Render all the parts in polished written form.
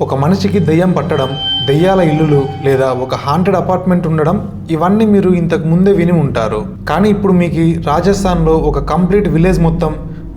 ఒక మనిషికి దెయ్యం పట్టడం, దెయ్యాల ఇల్లులు లేదా ఒక హాంటెడ్ అపార్ట్మెంట్ ఉండడం ఇవన్నీ మీరు ఇంతకు ముందే విని ఉంటారు. కానీ ఇప్పుడు మీకు రాజస్థాన్లో ఒక కంప్లీట్ విలేజ్ మొత్తం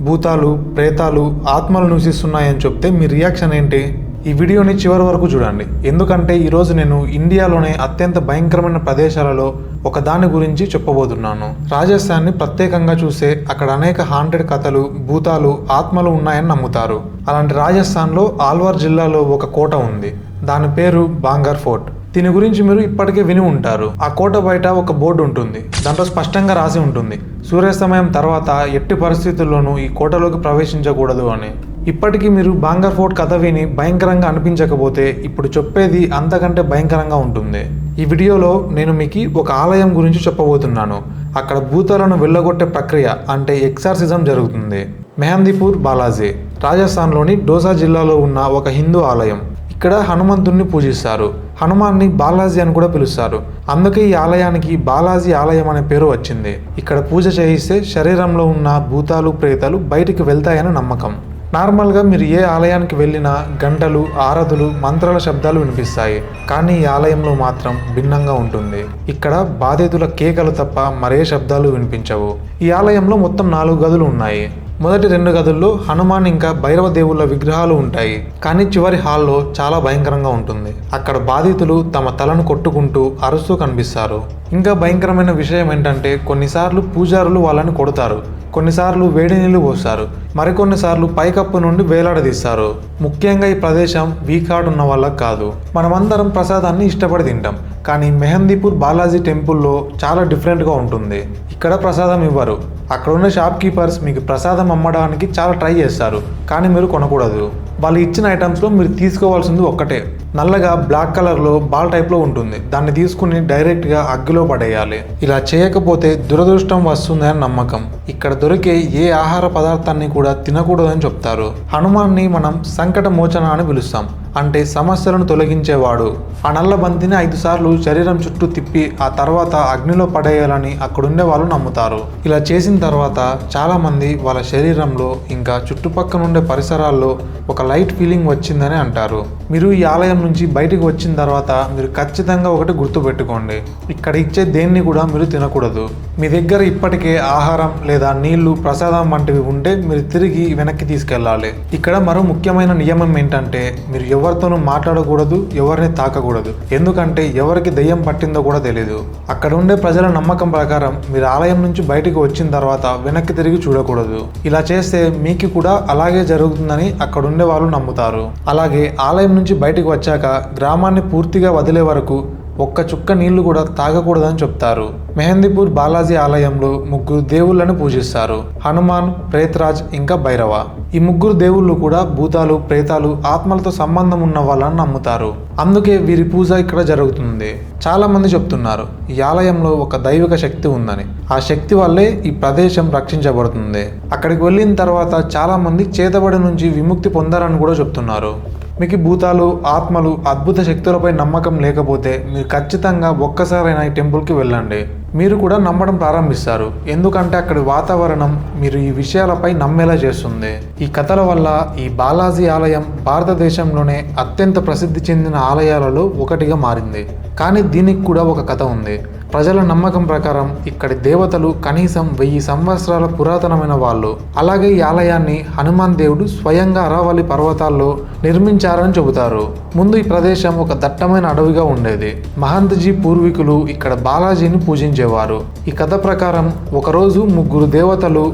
భూతాలు, ప్రేతాలు, ఆత్మలు నివసిస్తున్నాయని చెప్తే మీ రియాక్షన్ ఏంటి? ఈ వీడియోని చివరి వరకు చూడండి. ఎందుకంటే ఈరోజు నేను ఇండియాలోనే అత్యంత భయంకరమైన ప్రదేశాలలో ఒక దాని గురించి చెప్పబోతున్నాను. రాజస్థాన్ని ప్రత్యేకంగా చూస్తే అక్కడ అనేక హాంటెడ్ కథలు, భూతాలు, ఆత్మలు ఉన్నాయని నమ్ముతారు. అలాంటి రాజస్థాన్లో ఆల్వార్ జిల్లాలో ఒక కోట ఉంది. దాని పేరు బాంగర్ ఫోర్ట్. దీని గురించి మీరు ఇప్పటికే విని ఉంటారు. ఆ కోట బయట ఒక బోర్డు ఉంటుంది. దాంట్లో స్పష్టంగా రాసి ఉంటుంది, సూర్యాస్తమయం తర్వాత ఎట్టి పరిస్థితుల్లోనూ ఈ కోటలోకి ప్రవేశించకూడదు అని. ఇప్పటికీ మీరు బాంగర్ ఫోర్ట్ కథ విని భయంకరంగా అనిపించకపోతే ఇప్పుడు చెప్పేది అంతకంటే భయంకరంగా ఉంటుంది. ఈ వీడియోలో నేను మీకు ఒక ఆలయం గురించి చెప్పబోతున్నాను. అక్కడ భూతాలను వెళ్ళగొట్టే ప్రక్రియ అంటే ఎక్సార్సిజం జరుగుతుంది. మెహందీపూర్ బాలాజీ రాజస్థాన్లోని డోసా జిల్లాలో ఉన్న ఒక హిందూ ఆలయం. ఇక్కడ హనుమంతుణ్ణి పూజిస్తారు. హనుమాన్ని బాలాజీ అని కూడా పిలుస్తారు. అందుకే ఈ ఆలయానికి బాలాజీ ఆలయం అనే పేరు వచ్చింది. ఇక్కడ పూజ చేయిస్తే శరీరంలో ఉన్న భూతాలు, ప్రేతాలు బయటికి వెళ్తాయని నమ్మకం. నార్మల్గా మీరు ఏ ఆలయానికి వెళ్ళినా గంటలు, ఆరతులు, మంత్రాల శబ్దాలు వినిపిస్తాయి. కానీ ఈ ఆలయంలో మాత్రం భిన్నంగా ఉంటుంది. ఇక్కడ బాధితుల కేకలు తప్ప మరే శబ్దాలు వినిపించవు. ఈ ఆలయంలో మొత్తం 4 గదులు ఉన్నాయి. మొదటి 2 గదుల్లో హనుమాన్ ఇంకా భైరవ దేవుళ్ళ విగ్రహాలు ఉంటాయి. కానీ చివరి హాల్లో చాలా భయంకరంగా ఉంటుంది. అక్కడ బాధితులు తమ తలను కొట్టుకుంటూ అరుస్తూ కనిపిస్తారు. ఇంకా భయంకరమైన విషయం ఏంటంటే కొన్నిసార్లు పూజారులు వాళ్ళని కొడతారు, కొన్నిసార్లు వేడి నీళ్లు పోస్తారు, మరికొన్నిసార్లు పైకప్పు నుండి వేలాడదీస్తారు. ముఖ్యంగా ఈ ప్రదేశం వీక్ హార్ట్ ఉన్న వాళ్ళకి కాదు. మనమందరం ప్రసాదాన్ని ఇష్టపడి తింటాం. కానీ మెహందీపూర్ బాలాజీ టెంపుల్లో చాలా డిఫరెంట్గా ఉంటుంది. ఇక్కడ ప్రసాదం ఇవ్వరు. అక్కడ ఉన్న షాప్ కీపర్స్ మీకు ప్రసాదం అమ్మడానికి చాలా ట్రై చేస్తారు, కానీ మీరు కొనకూడదు. వాళ్ళు ఇచ్చిన ఐటమ్స్లో మీరు తీసుకోవాల్సింది ఒక్కటే, నల్లగా బ్లాక్ కలర్లో బాల్ టైప్లో ఉంటుంది. దాన్ని తీసుకుని డైరెక్ట్గా అగ్గిలో పడేయాలి. ఇలా చేయకపోతే దురదృష్టం వస్తుందని నమ్మకం. ఇక్కడ దొరికే ఏ ఆహార పదార్థాన్ని కూడా తినకూడదని చెప్తారు. హనుమాన్ని మనం సంకట మోచన అని పిలుస్తాం, అంటే సమస్యలను తొలగించేవాడు. ఆ నల్ల బంతిని 5 సార్లు శరీరం చుట్టూ తిప్పి ఆ తర్వాత అగ్నిలో పడేయాలని అక్కడుండే వాళ్ళు నమ్ముతారు. ఇలా చేసిన తర్వాత చాలా మంది వాళ్ళ శరీరంలో ఇంకా చుట్టుపక్కల ఉండే పరిసరాల్లో ఒక లైట్ ఫీలింగ్ వచ్చిందని అంటారు. మీరు ఈ ఆలయం నుంచి బయటకు వచ్చిన తర్వాత మీరు ఖచ్చితంగా ఒకటి గుర్తుపెట్టుకోండి, ఇక్కడ ఇచ్చే దేన్ని కూడా మీరు తినకూడదు. మీ దగ్గర ఇప్పటికే ఆహారం లేదా నీళ్లు, ప్రసాదం వంటివి ఉంటే మీరు తిరిగి వెనక్కి తీసుకెళ్ళాలి. ఇక్కడ మరో ముఖ్యమైన నియమం ఏంటంటే మీరు ఎవరితోనూ మాట్లాడకూడదు, ఎవరిని తాకకూడదు. ఎందుకంటే ఎవరికి దెయ్యం పట్టిందో కూడా తెలీదు. అక్కడ ఉండే ప్రజల నమ్మకం ప్రకారం మీరు ఆలయం నుంచి బయటకు వచ్చిన తర్వాత వెనక్కి తిరిగి చూడకూడదు. ఇలా చేస్తే మీకు కూడా అలాగే జరుగుతుందని అక్కడ ఉండే వాళ్ళు నమ్ముతారు. అలాగే ఆలయం నుంచి బయటకు వచ్చాక గ్రామాన్ని పూర్తిగా వదిలే వరకు ఒక్క చుక్క నీళ్లు కూడా తాగకూడదని చెప్తారు. మెహందీపూర్ బాలాజీ ఆలయంలో 3 దేవుళ్ళను పూజిస్తారు, హనుమాన్, ప్రేతరాజ్ ఇంకా భైరవ. ఈ 3 దేవుళ్ళు కూడా భూతాలు, ప్రేతాలు, ఆత్మలతో సంబంధం ఉన్న వాళ్ళని నమ్ముతారు. అందుకే వీరి పూజ ఇక్కడ జరుగుతుంది. చాలా మంది చెప్తున్నారు ఈ ఆలయంలో ఒక దైవిక శక్తి ఉందని. ఆ శక్తి వల్లే ఈ ప్రదేశం రక్షించబడుతుంది. అక్కడికి వెళ్ళిన తర్వాత చాలా మంది చేతబడి నుంచి విముక్తి పొందారని కూడా చెప్తున్నారు. మీకు భూతాలు, ఆత్మలు, అద్భుత శక్తులపై నమ్మకం లేకపోతే మీరు ఖచ్చితంగా ఒక్కసారైనా ఈ టెంపుల్కి వెళ్ళండి. మీరు కూడా నమ్మడం ప్రారంభిస్తారు. ఎందుకంటే అక్కడి వాతావరణం మీరు ఈ విషయాలపై నమ్మేలా చేస్తుంది. ఈ కథల వల్ల ఈ బాలాజీ ఆలయం భారతదేశంలోనే అత్యంత ప్రసిద్ధి చెందిన ఆలయాలలో ఒకటిగా మారింది. కానీ దీనికి కూడా ఒక కథ ఉంది. ప్రజల నమ్మకం ప్రకారం ఇక్కడి దేవతలు కనీసం 1000 సంవత్సరాల పురాతనమైన వాళ్ళు. అలాగే ఈ ఆలయాన్ని హనుమాన్ దేవుడు స్వయంగా అరావళి పర్వతాల్లో నిర్మించారని చెబుతారు. ముందు ఈ ప్రదేశం ఒక దట్టమైన అడవిగా ఉండేది. మహంత్జీ పూర్వీకులు ఇక్కడ బాలాజీని పూజించేవారు. ఈ కథ ప్రకారం ఒకరోజు 3 దేవతలు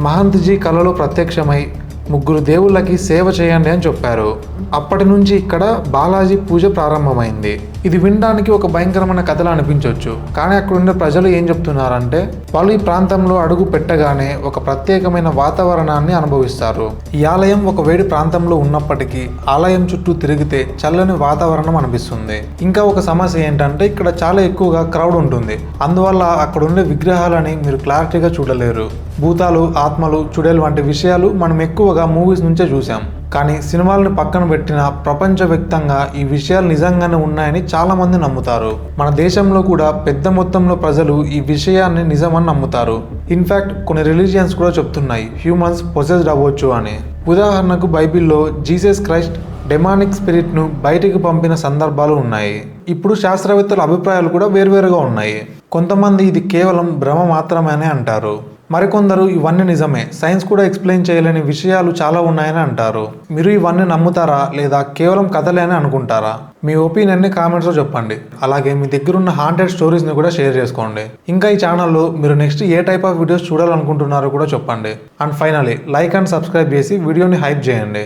మహంత్జీ కలలో ప్రత్యక్షమై 3 దేవుళ్ళకి సేవ చేయండి అని చెప్పారు. అప్పటి నుంచి ఇక్కడ బాలాజీ పూజ ప్రారంభమైంది. ఇది వినడానికి ఒక భయంకరమైన కథలా అనిపించవచ్చు, కానీ అక్కడ ఉండే ప్రజలు ఏం చెప్తున్నారంటే వాళ్ళు ఈ ప్రాంతంలో అడుగు పెట్టగానే ఒక ప్రత్యేకమైన వాతావరణాన్ని అనుభవిస్తారు. ఈ ఆలయం ఒక వేడి ప్రాంతంలో ఉన్నప్పటికీ ఆలయం చుట్టూ తిరిగితే చల్లని వాతావరణం అనిపిస్తుంది. ఇంకా ఒక సమస్య ఏంటంటే ఇక్కడ చాలా ఎక్కువగా క్రౌడ్ ఉంటుంది. అందువల్ల అక్కడ ఉండే విగ్రహాలని మీరు క్లారిటీగా చూడలేరు. భూతాలు, ఆత్మలు, చుడేలు వంటి విషయాలు మనం ఎక్కువగా మూవీస్ నుంచే చూసాం. కానీ సినిమాలను పక్కన పెట్టిన ప్రపంచవ్యాప్తంగా ఈ విషయాలు నిజంగానే ఉన్నాయని చాలా మంది నమ్ముతారు. మన దేశంలో కూడా పెద్ద మొత్తంలో ప్రజలు ఈ విషయాన్ని నిజమని నమ్ముతారు. ఇన్ఫ్యాక్ట్ కొన్ని రిలీజియన్స్ కూడా చెప్తున్నాయి హ్యూమన్స్ పొసెస్డ్ అవ్వచ్చు అని. ఉదాహరణకు బైబిల్లో జీసస్ క్రైస్ట్ డెమానిక్ స్పిరిట్ను బయటికి పంపిన సందర్భాలు ఉన్నాయి. ఇప్పుడు శాస్త్రవేత్తల అభిప్రాయాలు కూడా వేర్వేరుగా ఉన్నాయి. కొంతమంది ఇది కేవలం భ్రమ మాత్రమే అంటారు. మరికొందరు ఇవన్నీ నిజమే, సైన్స్ కూడా ఎక్స్ప్లెయిన్ చేయలేని విషయాలు చాలా ఉన్నాయని అంటారు. మీరు ఇవన్నీ నమ్ముతారా లేదా కేవలం కథలే అని అనుకుంటారా? మీ ఒపీనియన్ని కామెంట్స్లో చెప్పండి. అలాగే మీ దగ్గరున్న హాంటెడ్ స్టోరీస్ని కూడా షేర్ చేసుకోండి. ఇంకా ఈ ఛానల్లో మీరు నెక్స్ట్ ఏ టైప్ ఆఫ్ వీడియోస్ చూడాలనుకుంటున్నారో కూడా చెప్పండి. And finally like and subscribe చేసి వీడియోని హైప్ చేయండి.